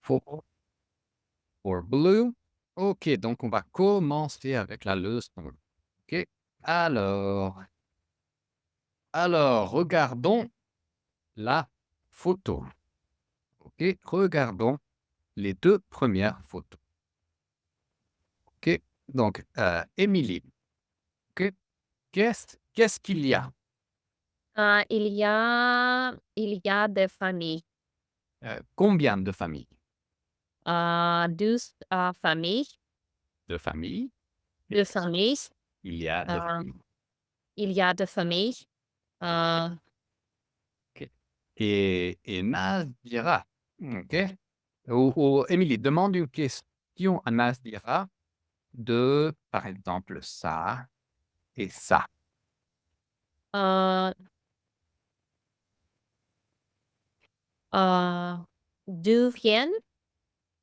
for for blue. OK, donc on va commencer avec la leçon. OK. Alors regardons la photo. OK, regardons les 2 premières photos. OK, donc Émilie, OK, qu'est-ce qu'il y a? Il y a des familles, Combien de familles? 2 familles, De familles? 2 familles, Il y a de heu, familles. il y a 2 familles, heu, OK. Et Nazira, OK. Ou Émilie, demande une question à Nazira de, par exemple, ça et ça. heu, d'où viennent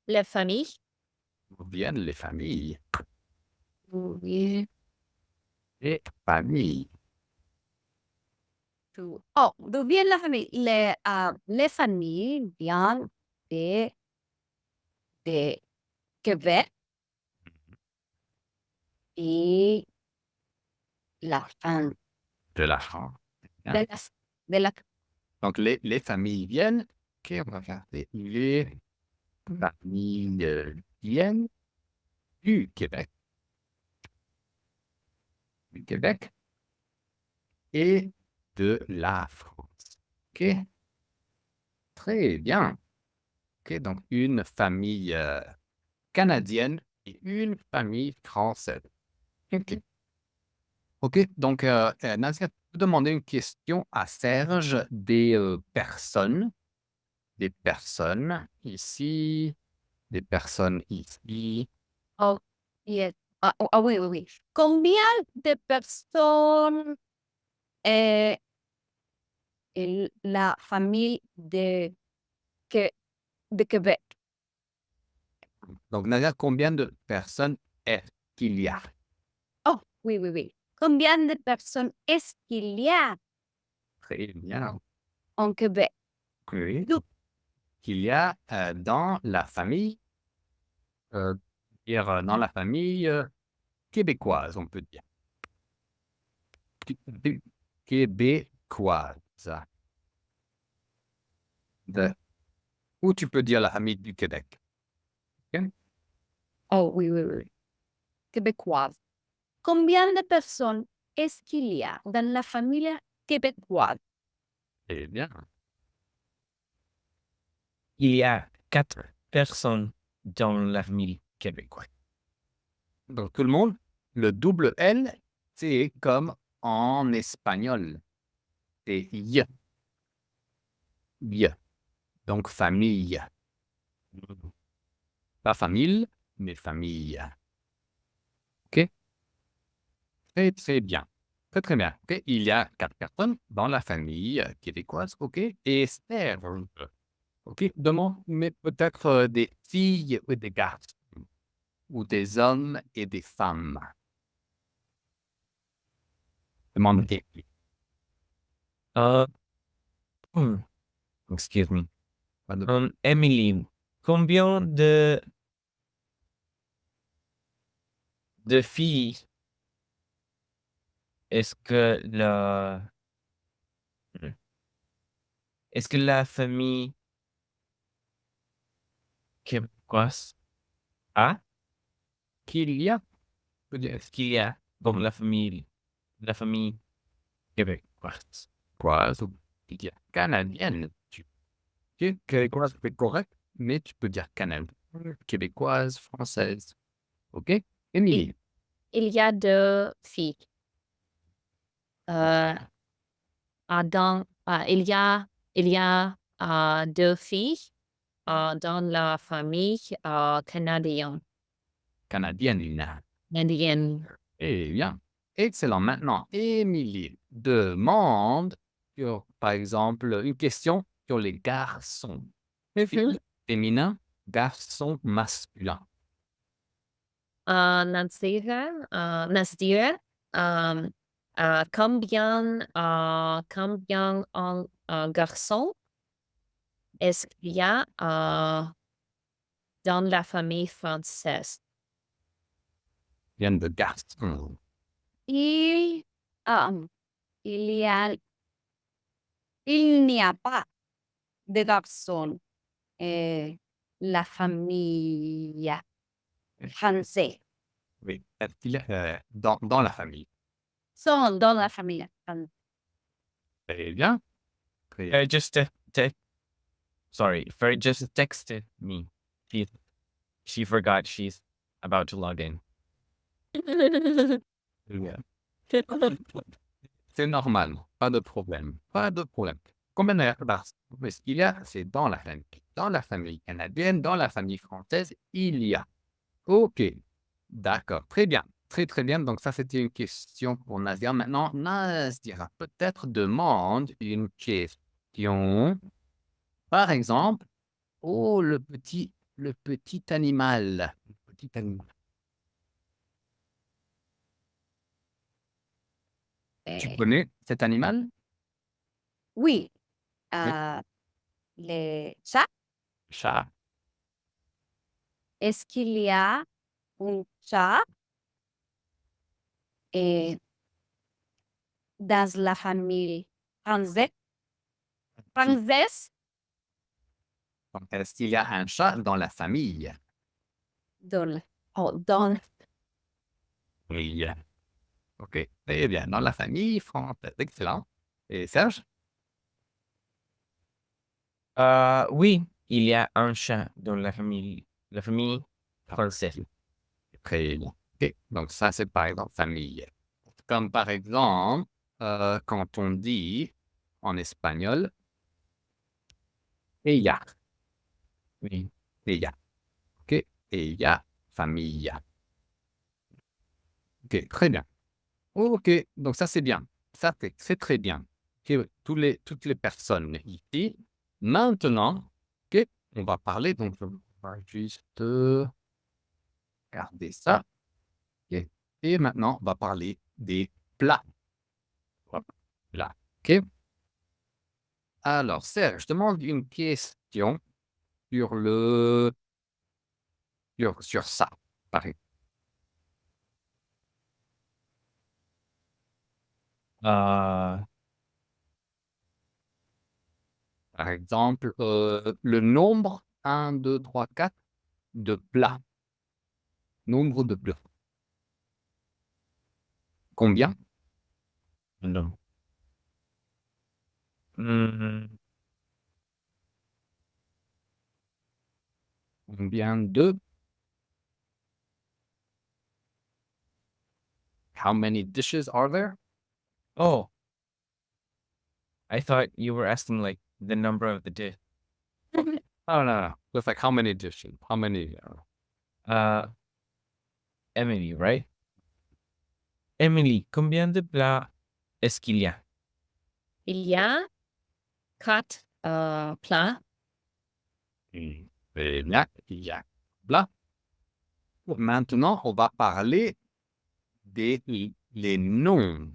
les familles? D'où viennent les familles? Oui, Les familles. d'où viennent la famille? Les familles viennent de de Québec et la fin De la France. de Bien. la Donc les familles viennent. OK, on va regarder. Les familles, viennent du Québec. Du Québec et de la France. OK, très bien. OK, donc une famille, canadienne et une famille française. OK. OK, donc Nadia, tu peux demander une question à Serge des personnes ici, des personnes ici. oh, yes. Oui, oui, oui. Combien de personnes, heu, la famille Que de Québec? Donc Nadia, combien de personnes est-ce qu'il y a? Oh, oui, oui, oui. Combien de personnes est-ce qu'il y a Très bien. en Québec? Oui. Dou Qu'il y a, dans la famille, dans la famille, québécoise, on peut dire. Québécoise. De ou tu peux dire la famille du Québec. OK? Oh, oui, oui, oui, québécoise. Combien de personnes est-ce qu'il y a dans la famille québécoise? Très bien. Il y a 4 personnes dans la famille québécoise. Donc tout le monde, le double L, c'est comme en espagnol, c'est y, y. Donc famille. Pas famille, mais famille. OK? Très, très bien. Très, très bien. OK, il y a 4 personnes dans la famille, québécoise, OK? Et Serge, OK, demande mais peut-être, des filles ou des garçons, ou des hommes et des femmes. Demande des filles. Euh, hmm, excuse me. Pas de Emily, combien de filles est-ce que la hmm, est-ce que la famille québécoise a? qu'il y a, peut dire Est-ce qu'il y a dans la famille québécoise? québécoise ou il y a canadienne. OK, québécoise, c'est correct, mais tu peux dire canadienne, québécoise, française. OK? Il Émilie. il y a 2 filles, heu, il y a 2 filles, dans la famille, canadienne Canadienne. canadienne. Eh bien, excellent. Maintenant, Émilie demande sur, par exemple, une question sur les garçons. Mhm. Filles féminin, garçons masculin. Nasdira, hem, combien en garçons est-ce qu'il y a? dans la famille française. Viennent de garçons. Il, il y a, il n'y a pas de garçons la famille française. Oui. Est-ce qu'il y a, dans la famille? Sont dans la famille française. Très bien. Très bien. Ferry just texted me. She forgot she's about to log in. C'est normal, pas de problème, pas de problème. Combien de personnes est-ce qu'il y a? C'est dans la famille. Dans la famille canadienne, dans la famille française, il y a. OK, d'accord, très bien, très, très bien. Donc ça, c'était une question pour Nazir. Maintenant, Nazir peut-être demande une question. Par exemple, oh, le petit animal. Le petit animal. Tu connais cet animal? Oui, Oui. les chats. Chat. Est-ce qu'il y a un chat dans la famille française? Française? Donc, est-ce qu'il y a un chat dans la famille? Dans Oui. OK, très bien. Dans la famille française. Excellent. Et Serge? Oui, il y a un chat dans la famille française. Très bien. OK, donc ça, c'est par exemple famille. Comme par exemple, quand on dit en espagnol, ella. Oui. Ella. OK, ella, famille. OK, très bien. OK, donc ça, c'est bien. Ça, c'est très bien. OK, toutes les personnes ici. Maintenant, OK, on va parler, donc je vais juste garder ça. OK. Et maintenant, on va parler des plats. Hop là. OK. Alors, Serge, je demande une question sur sur ça, par exemple. Uh, Par exemple, le nombre 1, 2, 3, 4 de plats. Nombre de plats. Combien? no. Mm, Combien de? How many dishes are there? oh, I thought you were asking like the number of the dish. Oh, no. It's like how many dishes? How many? Emily, right? Emily, combien de plats est-ce qu'il y a? il y a 4 plats. Très bien. Il y a là. Maintenant, on va parler des les noms.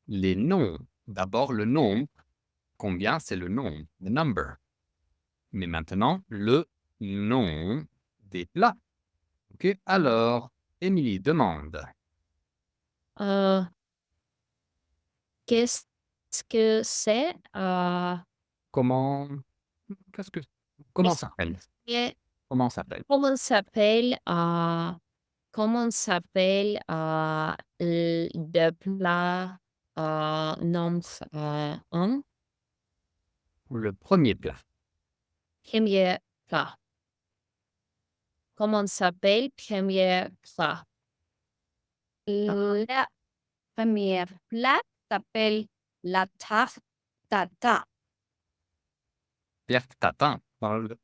Les noms. D'abord, le nombre. Combien, c'est le nombre, the number. Mais maintenant, le nom des plats. OK, alors, Émilie demande. Euh, qu'est-ce que c'est? Comment qu'est-ce que comment ça s'appelle? Et Comment ça s'appelle? comment s'appelle le plat nombre 1? Le premier plat. Premier plat. Comment s'appelle premier plat? Le premier plat s'appelle la tarte tatin. Tarte tatin.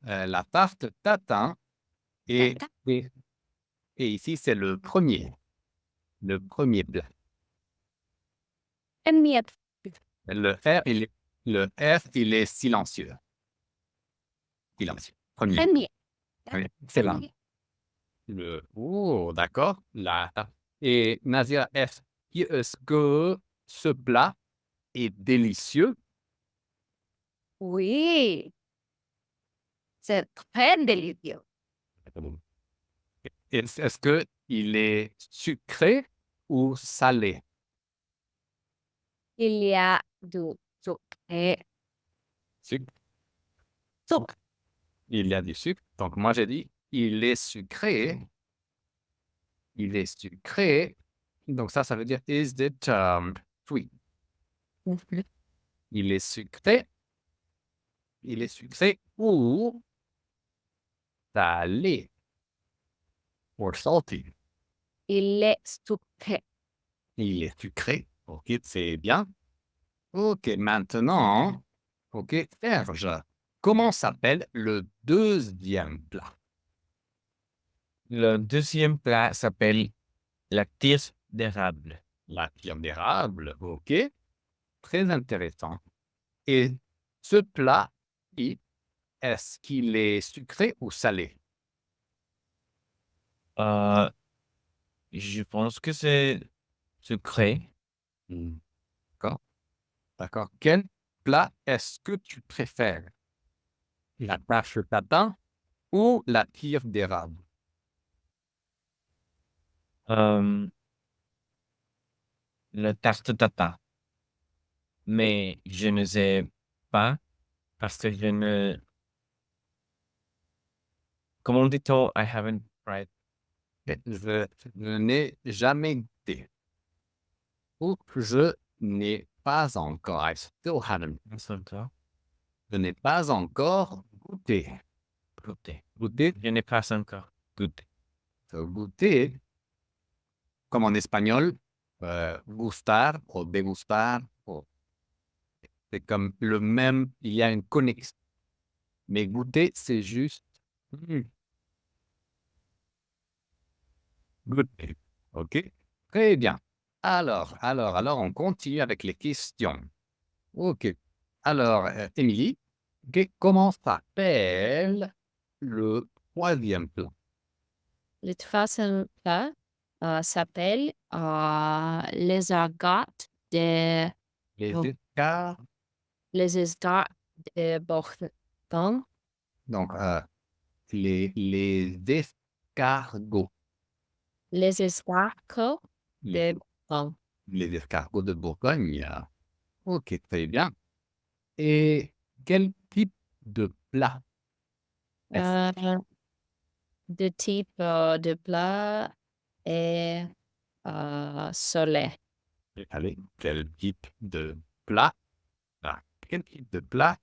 La tarte tatin et Tatin. et ici, c'est le premier plat. Premier Le R, il est silencieux. Silencieux. Premier. premier. Oui, excellent. Oh, d'accord. Et Nazia F, est-ce que ce plat est délicieux? Oui, c'est très délicieux. Est-ce que il est sucré ou salé? Il y a du sucre. Sucre. Sucre. Il y a du sucre. Donc moi j'ai dit il est sucré. Il est sucré. Donc ça veut dire is it sweet? Il est sucré. Il est sucré ou salé? Or salty. Il est sucré. Il est sucré. Ok, c'est bien. Ok, maintenant, ok, Serge, comment s'appelle le deuxième plat? Le deuxième plat s'appelle la tire d'érable. La tire d'érable, ok, très intéressant. Et ce plat, est-ce qu'il est sucré ou salé? Euh, je pense que c'est sucré. D'accord, d'accord. Quel plat est-ce que tu préfères? La tâche tatin ou la tire d'érable? Euh, la tarte tatin. Mais je ne sais pas parce que je ne... Comment dit-on? I haven't tried. Je n'ai jamais goûté. Ou je n'ai pas encore. I still haven't. Encore. Je n'ai pas encore goûté. Goûter. Goûter, Je n'ai pas encore goûté. goûter, comme en espagnol, gustar ou degustar. C'est comme le même, il y a une connexion. Mais goûter, c'est juste goûter. OK? Très bien. Alors, on continue avec les questions. OK. Alors, Émilie, OK, comment s'appelle le troisième plat? Le troisième plat s'appelle les argats de Les Oh. escargots. les escargots de Bourgogne. Donc, les escargots. Les escargots Les, de Bourgogne. les escargots de Bourgogne. OK, très bien. Et quel type de plat est-ce? De type de plat et soleil. Allez, quel type de plat? Ah, quel type de plat?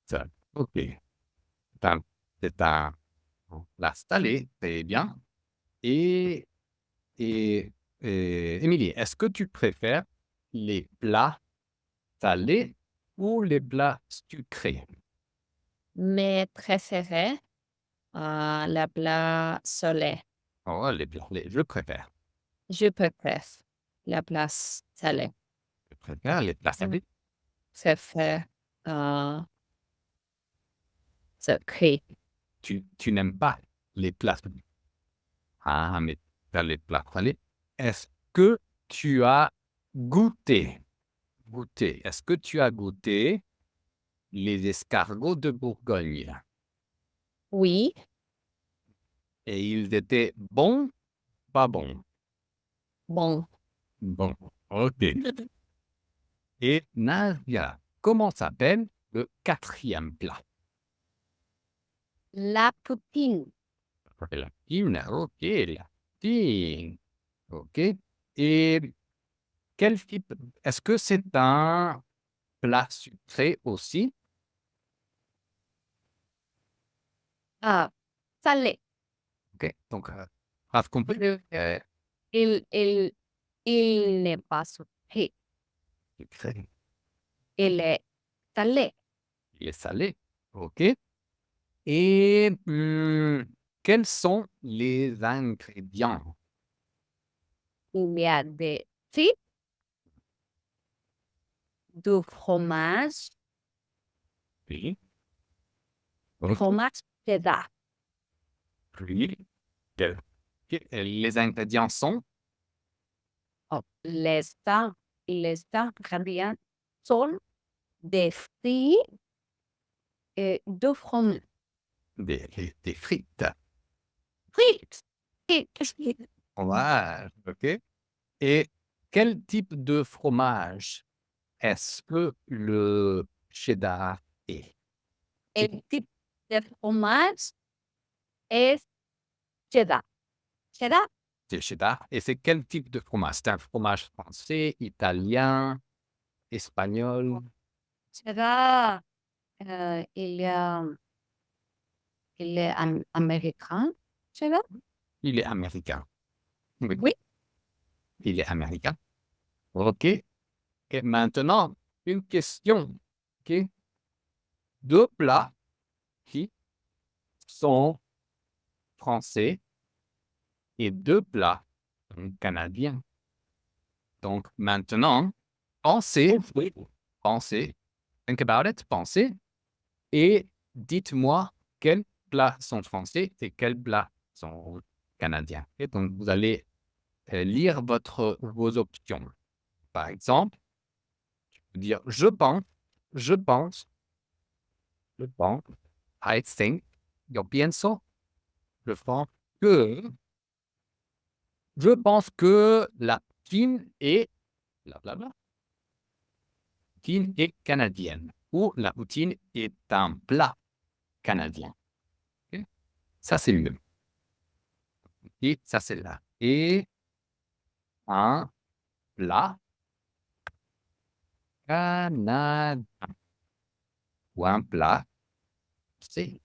Ça, OK. C'est un plat salé, très bien. Et, et, Émilie, est-ce que tu préfères les plats salés ou les plats sucrés? Mes préférés, le plat soleil. Oh, je préfère. Je préfère la place salée. Je préfère les plats salés. Ça fait sucré. Tu n'aimes pas les plats salés. Ah, mais tu les plats salés. Est-ce que tu as goûté? Est-ce que tu as goûté les escargots de Bourgogne? Oui, Et ils étaient bons, pas bons? bon. Bon, OK. Et Nadia, comment s'appelle le quatrième plat? La poutine. La poutine, OK, la poutine. OK. Et quel type est-ce que c'est un plat sucré aussi? Salé. OK, donc phrase complète. Il, il, il n'est pas sucré. Sucré. Il est salé. Il est salé. OK. Et quels sont les ingrédients? Il y a des types de fromage. Oui. OK. Fromage cheddar. Oui. OK. Les ingrédients sont? Les ingrédients sont des fruits et de fromage. des frites. Frites. Frites. Fromage, OK. Et quel type de fromage est-ce que le cheddar est? El tipo de fromage es cheddar. Cheddar. C'est cheddar. Et c'est quel type de fromage? C'est un fromage français, italien, espagnol? Cheddar. Il est américain. Cheddar. Il est américain. Oui, Oui. il est américain. OK. Et maintenant, une question. OK. 2 plats qui sont français et 2 plats canadiens. Donc maintenant, pensez, think about it, pensez et dites-moi quels plats sont français et quels plats sont canadiens. Et donc vous allez lire vos options. Par exemple, dire je pense, je pense, I think, yo pienso, je pense que, je pense que la poutine est, blablabla, poutine est canadienne ou la poutine est un plat canadien. Ok. Ça, c'est le. Et ça, c'est là. Et un plat canadien ou un plat, c'est.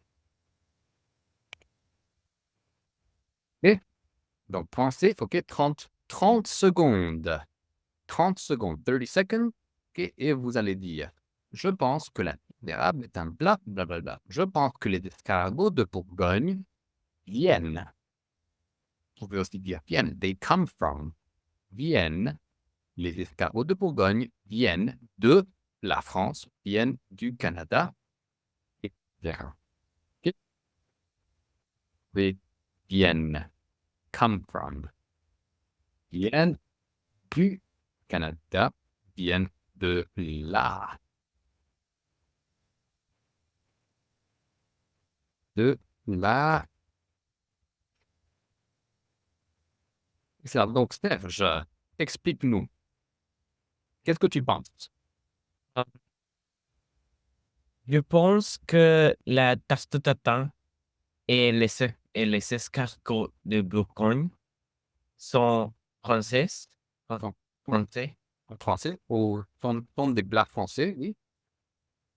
Ok. Donc, pensez, OK, 30 secondes. 30 secondes, 30 seconds. OK, et vous allez dire, je pense que la d'érable est un plat, blablabla. Je pense que les escargots de Bourgogne viennent. Vous pouvez aussi dire viennent, they come from. Viennent, les escargots de Bourgogne viennent de la France, viennent du Canada, etc. OK? They viennent, come from. Viennent du Canada, viennent de la. De la. Excellent. Donc, Serge, explique-nous. Qu'est-ce que tu penses? Je pense que la tarte tatin et les escargots de Bourgogne sont françaises. Pardon. Français, En français? Ou sont des plats français, oui.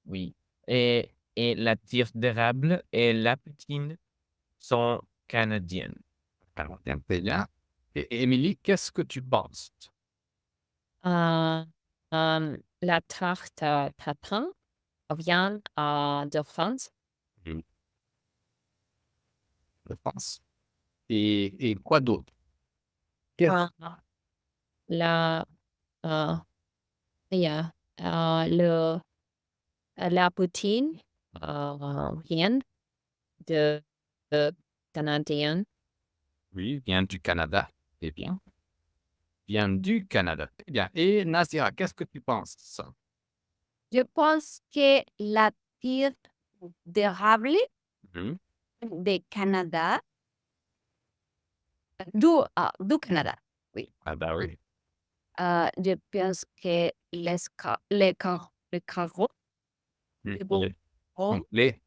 oui. Et la tire d'érable et la poutine sont canadiennes. Alors, très bien. Et Émilie, qu'est-ce que tu penses? La tarte tatin vient de France. Je pense. Et quoi d'autre? Qu'est-ce- Ah, la, euh, yeah, la poutine vient de Canadien. Oui, vient du Canada. Eh bien, vient du Canada. Très bien. Et Nazira, qu'est-ce que tu penses? Je pense que la tire d'érable Mhm. de Canada, du Canada, oui. Ah bah oui. Je pense que les carreaux Mm. de Bourgogne, Donc, les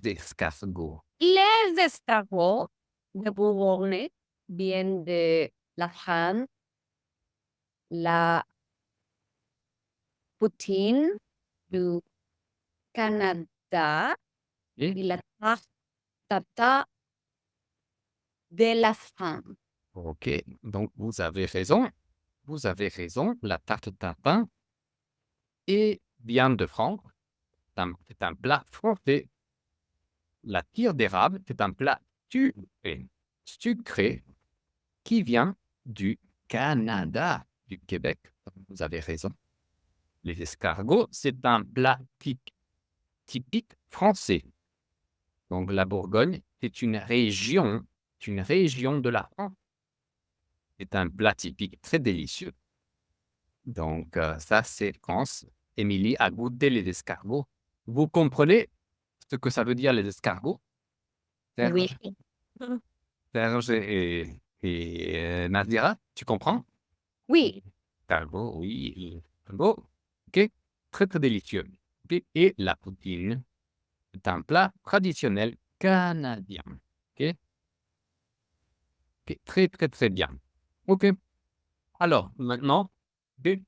escargots. les escargots de Bourgogne viennent de la France, la poutine du Canada Et et la tarte tata de la France. OK, donc vous avez raison. Vous avez raison. La tarte tatin est bien de France. C'est un plat français. La tire d'érable, c'est un plat sucré qui vient du Canada, du Québec. Vous avez raison. Les escargots, c'est un plat typique français. Donc la Bourgogne, c'est une région de la France. C'est un plat typique très délicieux. Donc ça, c'est France. Émilie a goûté les escargots. Vous comprenez ce que ça veut dire les escargots? Serge, Oui. Serge Nadira, tu comprends? Oui. Talbot, oui. Talbot, ok. Très, très délicieux. Ok. Et la poutine est un plat traditionnel canadien. Ok. Ok. Très, très, très bien. Ok. Alors, maintenant, ok,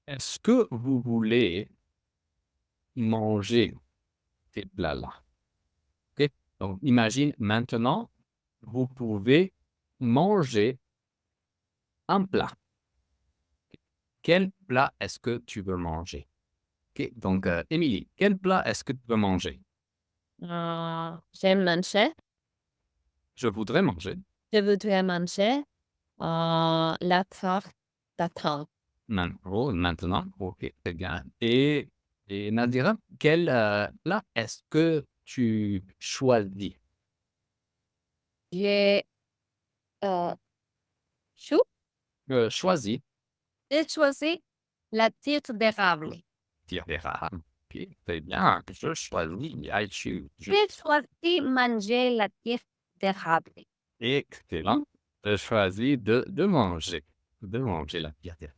est-ce que vous voulez manger ces plats-là? Ok. Donc, imagine maintenant, vous pouvez manger un plat. Quel plat est-ce que tu veux manger? Ok. Donc, Émilie, quel plat est-ce que tu veux manger? J'aime manger. Je voudrais manger. Je voudrais manger la tarte tatin. Maintenant, ok, très bien. Et Nadira, quel plat est-ce que tu choisis? J'ai chou. Choisis. J'ai choisi la tire d'érable. Tire des rats. Ok, très bien. Je choisis. I choose. J'ai choisi manger la tire d'érable. Excellent. Je choisis de manger. De manger la pierre des rats.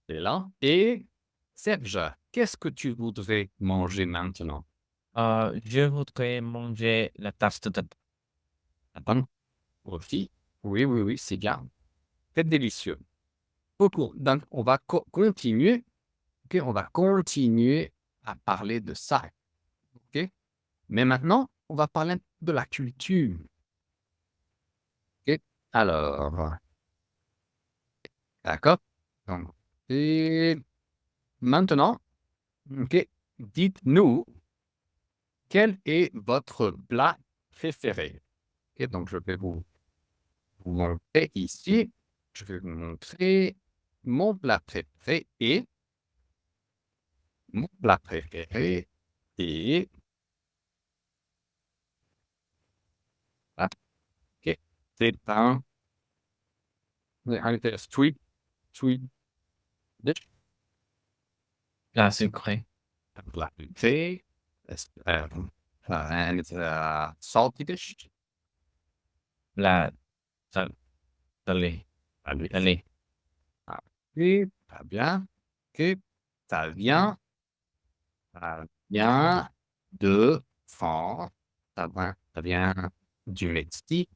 Excellent. Et Serge, qu'est-ce que tu voudrais manger maintenant? Je voudrais manger la tasse de tatin. Attends. Aussi? Oui, oui, oui, c'est bien. C'est délicieux. Beaucoup. Donc, on va continuer. Ok, on va continuer à parler de ça. Ok? Mais maintenant, on va parler de la culture. Ok? Alors, d'accord? Donc, et maintenant, ok, dites-nous quel est votre plat préféré. Ok, donc, je vais vous montrer ici. Je vais vous montrer mon plat préféré et mon plat préféré et ah, ok, c'est un sweet dish. La sucrée. Plat préféré. And it's a salty dish. La sal- salée. Allez. Salée. Ah, ok, très bien. Ok, ça vient, ça vient de France. Ça vient du Mexique,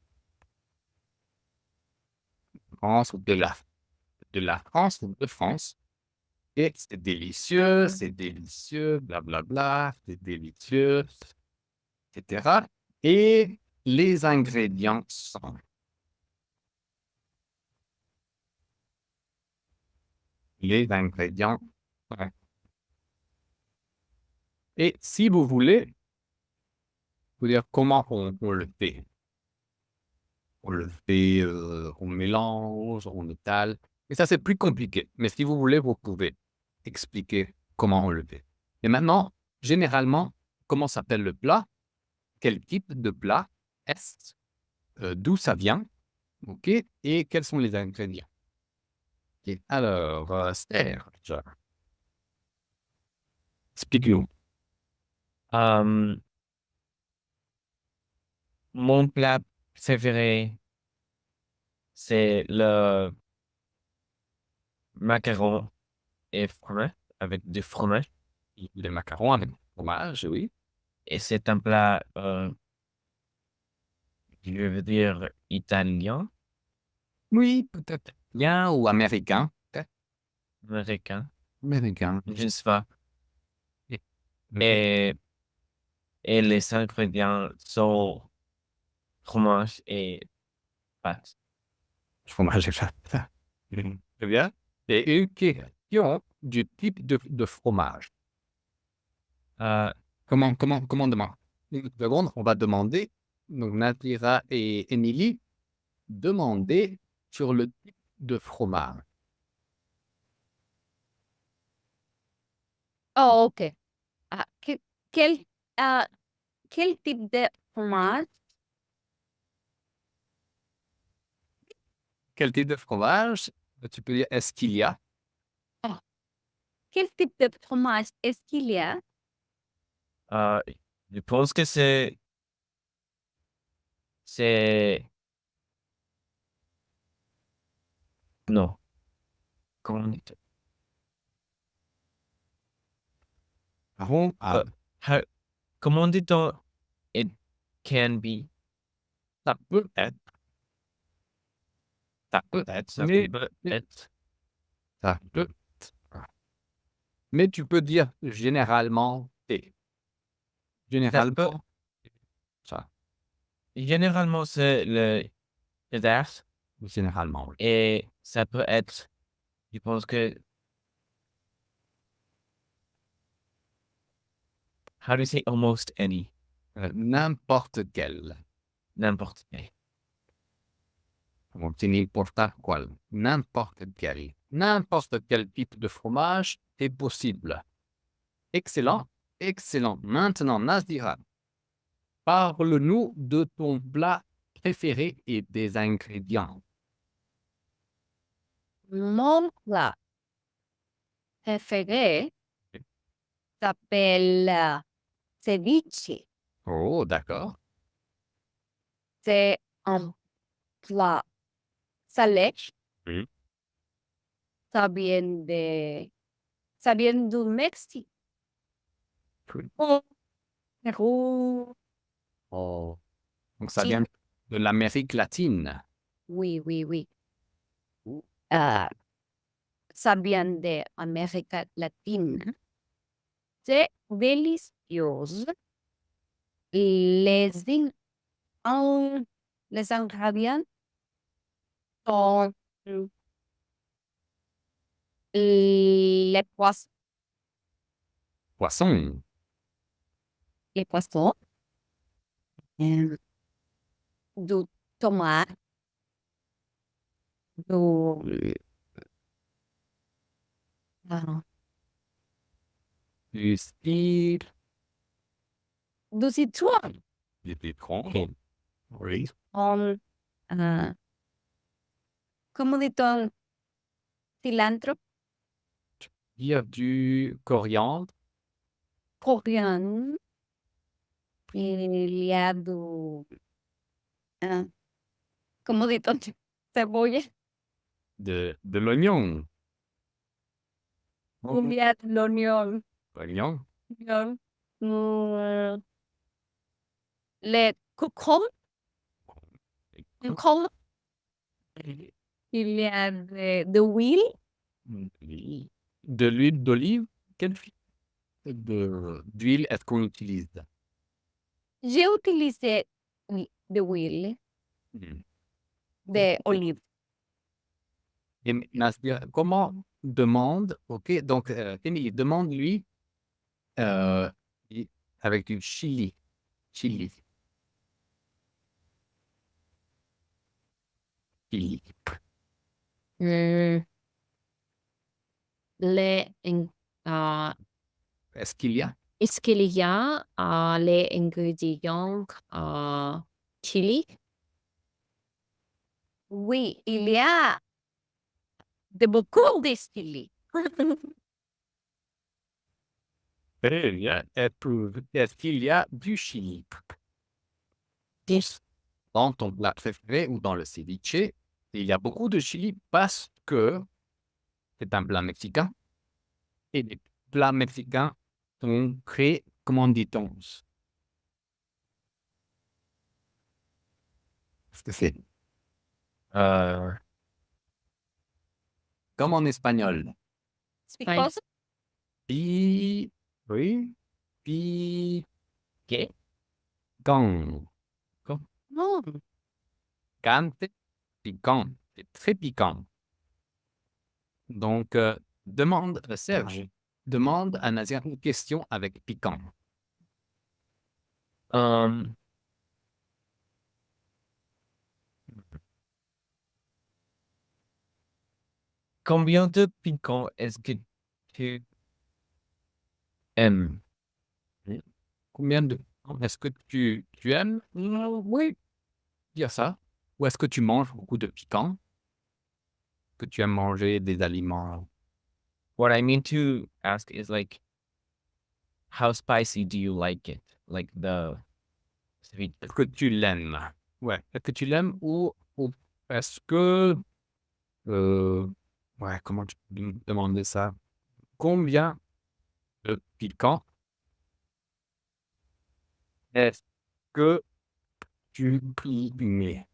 France, de la France ou de France. Et c'est délicieux, blablabla, c'est délicieux, etc. Et les ingrédients sont les ingrédients. Ouais. Et si vous voulez, vous dire comment on le fait. On le fait, on mélange, on étale. Et ça, c'est plus compliqué. Mais si vous voulez, vous pouvez expliquer comment on le fait. Et maintenant, généralement, comment s'appelle le plat? Quel type de plat est-ce? D'où ça vient? OK? Et quels sont les ingrédients? OK. Alors, Serge, explique-nous. Euh, Mon plat préféré, c'est le macaron et fromage, avec du fromage. Les macarons avec fromage, oui. Et c'est un plat, je veux dire, italien, Oui, peut-être bien ou américain. Peut-être américain, américain. je ne sais pas. Et Et, et les ingrédients sont fromage et pâtes. fromage et pâte. Très bien. Et une question du type de fromage. Euh, Comment demande? Une seconde, on va demander. Donc, Natira et Émilie, demandez sur le type de fromage. Oh, ok. Ah, quel, ah, quel type de fromage? Quel type de fromage? Tu peux dire est-ce qu'il y a? Oh, quel type de fromage est-ce qu'il y a? je pense que c'est c'est... Non. Comment on dit? Marron, ah, How- comment dit-on it can be? ça peut être. Ça peut être. Ça Mais, peut mais- être. ça peut être. Mais tu peux dire généralement et. Généralement. Ça. Généralement, c'est le verse Généralement, oui. et ça peut être, je pense que, how do you say almost any? N'importe quel. N'importe quel. Donc, c'est n'importe quoi. N'importe quel. N'importe quel type de fromage est possible. Excellent. Excellent. Maintenant, Nazira, parle-nous de ton plat préféré et des ingrédients. Mon plat préféré s'appelle ceviche. Oh, d'accord. C'est un plat salé. Oui. Ça vient du Mexique. Cool. Pérou. Oh. Donc, ça Si. vient de l'Amérique latine. Oui, oui, oui. Ah, ça vient d'Amérique latine. C'est délicieux. Les, les ingrédients sont les poissons, Poisson. les poissons, du tomate, du, ah, Du style. du citron, Du citron. Oui. ah, comment dit-on, cilantro, Il y a du coriandre. coriandre, il y a du, ah, comment dit-on, cebolla, De l'oignon. il y a de l'oignon, Oignon. oignon, les concombres, concombre, il y a de l'huile, Oui. De l'huile d'olive. Quelle d'huile est-ce qu'on utilise? j'ai utilisé de l'huile d'olive. Et Nasdir, comment demande, ok, donc il demande lui euh, avec du chili. Chili. Chili. Les, ah, Est-ce qu'il y a? est-ce qu'il y a les ingrédients chili? Oui, il y a de beaucoup de chili. Est-ce qu'il y a du chili? Dans ton plat préféré ou dans le ceviche, il y a beaucoup de chili parce que c'est un plat mexicain. Et les plats mexicains sont créés, comment dit-on? Est-ce que c'est comme en espagnol? Because Pi, oui, ¿Qué? piquant. no, Picante, piquant. C'est très piquant. Donc, demande, Serge, demande à Nazir une question avec piquant. Combien de piquant est-ce que tu aimes? Combien de est-ce que tu aimes? Oui, dire ça. Ou est-ce que tu manges beaucoup de piquant? Que tu aimes manger des aliments? What I mean to ask is like, how spicy do you like it? Like the sweet. Est-ce que tu l'aimes? Ouais, est-ce que tu l'aimes ou est-ce que, ouais, comment tu peux me demander ça? Combien de piquant est-ce que tu y mets?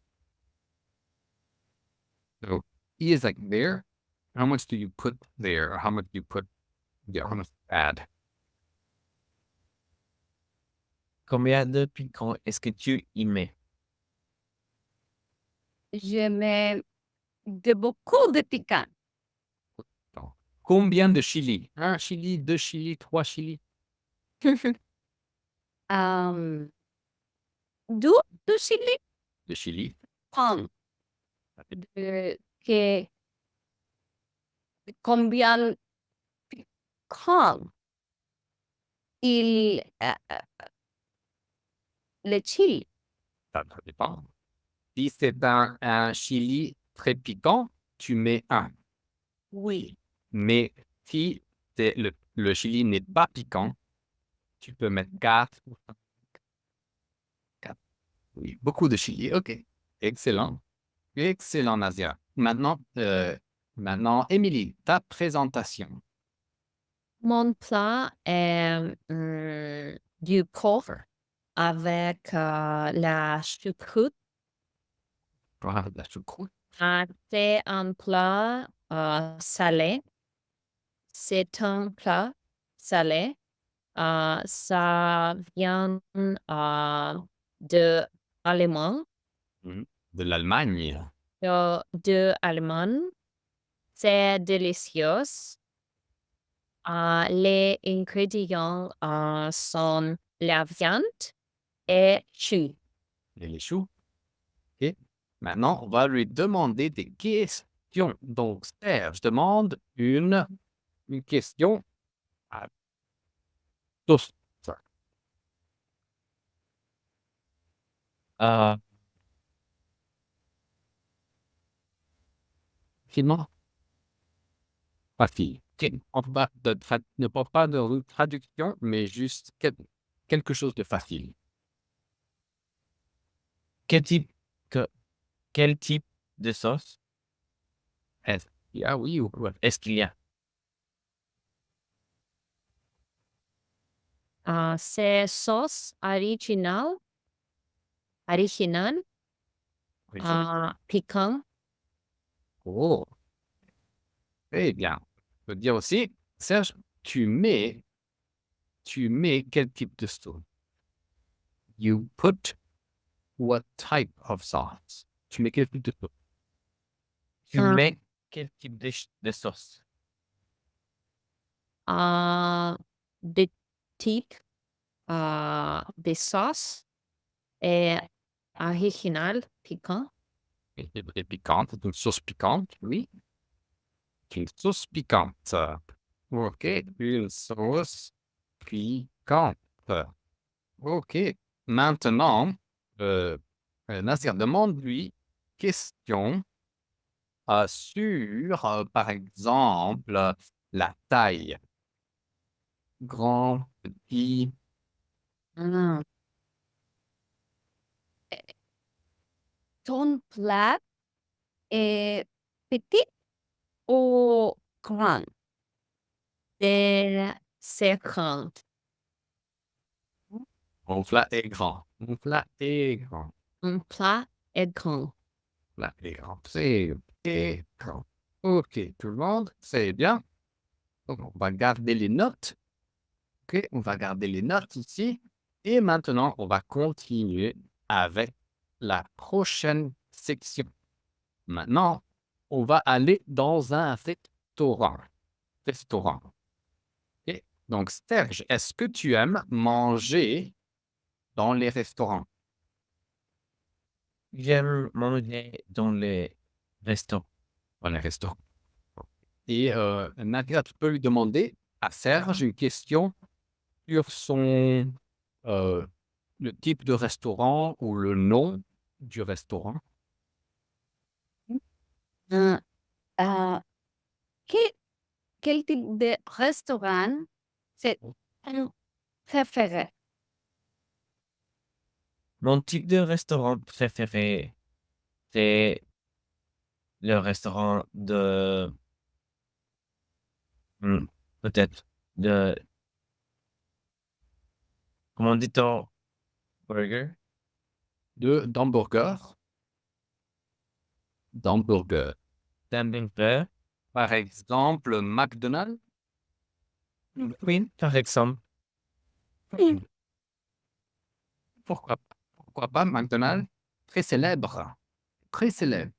So, E is like there. How much do you put there? Or how much do you put, yeah, how much add? Combien de piquant est-ce que tu y mets? Je mets de beaucoup de piquant. Donc, combien de chili? 1 chili, 2 chili, 3 chili? Du chili De chili. con Ça fait que combien piquant il le chili. ça dépend. Si c'est un chili très piquant, tu mets 1. Oui. Mais si c'est le chili n'est pas piquant, tu peux mettre 4 ou 5. 4. Oui, beaucoup de chili. OK. Excellent. Excellent, Nadia. Maintenant, Émilie, ta présentation. Mon plat est du porc avec la choucroute. Ah, la choucroute. C'est un plat salé. C'est un plat salé. Ça vient de Allemagne, De l'Allemagne. de Allemagne. C'est délicieux. Les ingrédients sont la viande et choux. Et les choux. OK. Maintenant, on va lui demander des questions. Donc, Serge demande une question à tous. Euh, Finement. Facile. OK. On va ne pas de traduction, mais juste quelque chose de facile. quel type, que- quel type de sauce Est-ce qu'il y a oui ou quoi? est-ce qu'il y a? C'est sauce originale, Oui. piquant. Oh, très bien. Je peux dire aussi, Serge, tu mets quel type de sauce? You put what type of sauce? Tu mets quel type de sauce? Tu Ah. mets quel type de sauce? Des types de sauce et original, piquant. Et piquante, une sauce piquante, oui. Une sauce piquante. OK, une sauce piquante. OK. Maintenant, Nasir demande-lui question sur, par exemple, la taille. Grand, petit. Ah. Ton plat est petit ou grand? C'est grand. Mon plat est grand. Mon plat est grand. Un plat est grand. Plat est grand. C'est grand. OK, tout le monde, c'est bien. Donc, on va garder les notes. OK, on va garder les notes ici. Et maintenant, on va continuer avec la prochaine section. Maintenant, on va aller dans un restaurant. Restaurant. OK? Donc, Serge, est-ce que tu aimes manger dans les restaurants? J'aime manger dans les restaurants. Dans les restaurants. Et Nadia, tu peux lui demander à Serge une question sur le type de restaurant ou le nom du restaurant. Ah, ah, que- quel type de restaurant c'est ton préféré? Mon type de restaurant préféré, c'est le restaurant de, hmm, peut-être, de, comment dit-on, burger? D'hamburger. D'hamburger. D'hamburger? Par exemple, McDonald's. Oui, par exemple. Pourquoi pas McDonald's? Très célèbre. Très célèbre.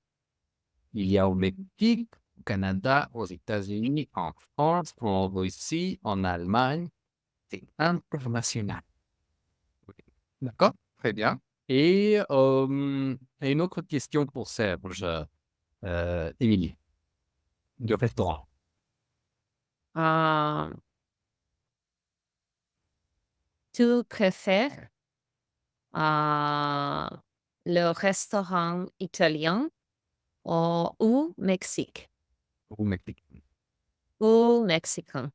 Il y a au Mexique, au Canada, aux États-Unis, en France, en Russie, en Allemagne. C'est international. D'accord? Très bien. Et une autre question pour Serge. Émilie, du restaurant. Euh, tu préfères le restaurant italien ou Mexique Au Mexique. ou mexicain?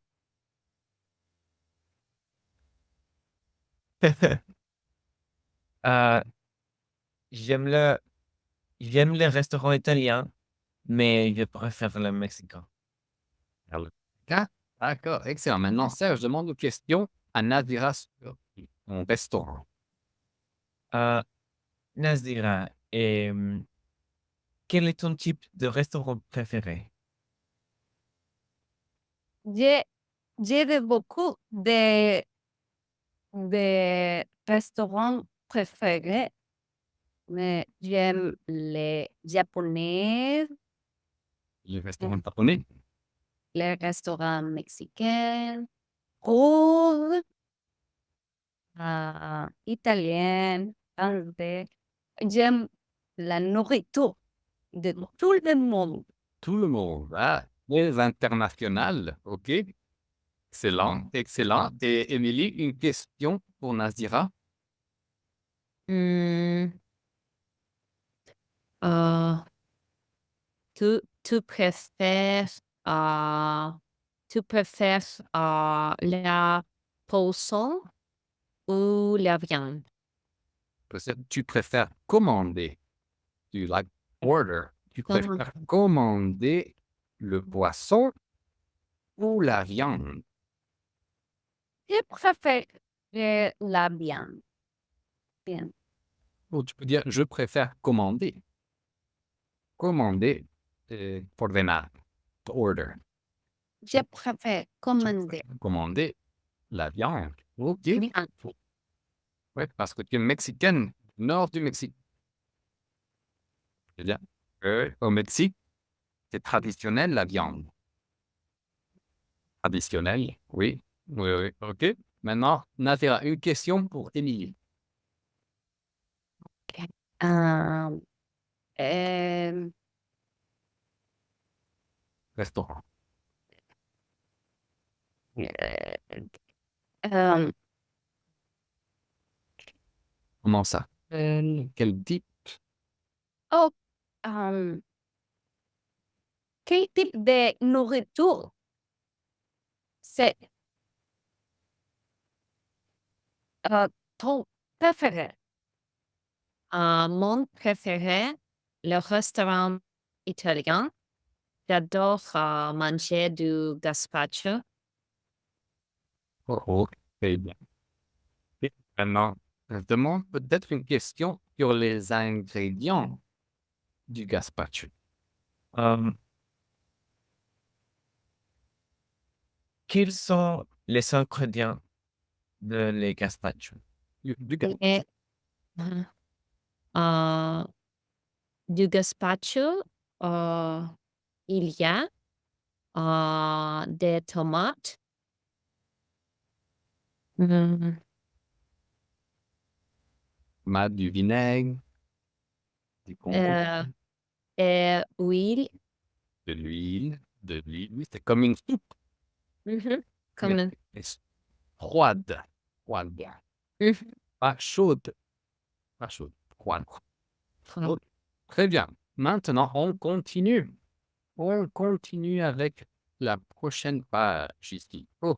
Euh, j'aime le restaurant italien, mais je préfère le mexicain. Ah, d'accord, excellent. Maintenant, Serge, je demande une question à Nadira sur mon restaurant. Euh, Nazira, quel est ton type de restaurant préféré? J'ai j'ai beaucoup de restaurants préférés, mais j'aime les japonais, Le restaurant japonais. les restaurants mexicains, ou italiens, français. J'aime la nourriture de tout le monde. Tout le monde. Ah, très international. OK. Excellent, excellent. Et Émilie, une question pour Nazira. Hmm, euh, tu préfères, euh, tu préfères la poisson ou la viande? Peut-être tu préfères commander. Tu like order. Tu Comment? préfères commander le poisson ou la viande? Je préfère la viande. Bien. Ou tu peux dire je préfère commander. Commander, ordenar, to order. Je préfère commander. Commander la viande. OK. Viande. Ouais, parce que tu es mexicaine, nord du Mexique. C'est-à-dire, au Mexique, c'est traditionnel la viande. Traditionnel, oui. Oui, oui. OK. Maintenant, Nazira, une question pour Émilie. Euh, euh, Restaurant. euh, Comment ça? Quel type? oh, euh, quel type de nourriture c'est ton préféré? Mon préféré, le restaurant italien. J'adore manger du gazpacho. Oh, oh, très bien. Et maintenant, je demande peut-être une question sur les ingrédients du gazpacho. Euh, quels sont les ingrédients de les gazpacho? Du gazpacho. Et, euh, du gazpacho, il y a des tomates, mm, Du vinaigre, du concombre, euh, et huile, de l'huile. Oui, c'est comme une soupe, mhm, mais comme, c'est froide. Froide. mhm, Pas chaude. Pas chaude. Froide. Oh, très bien. Maintenant, on continue. On continue avec la prochaine page ici. OK.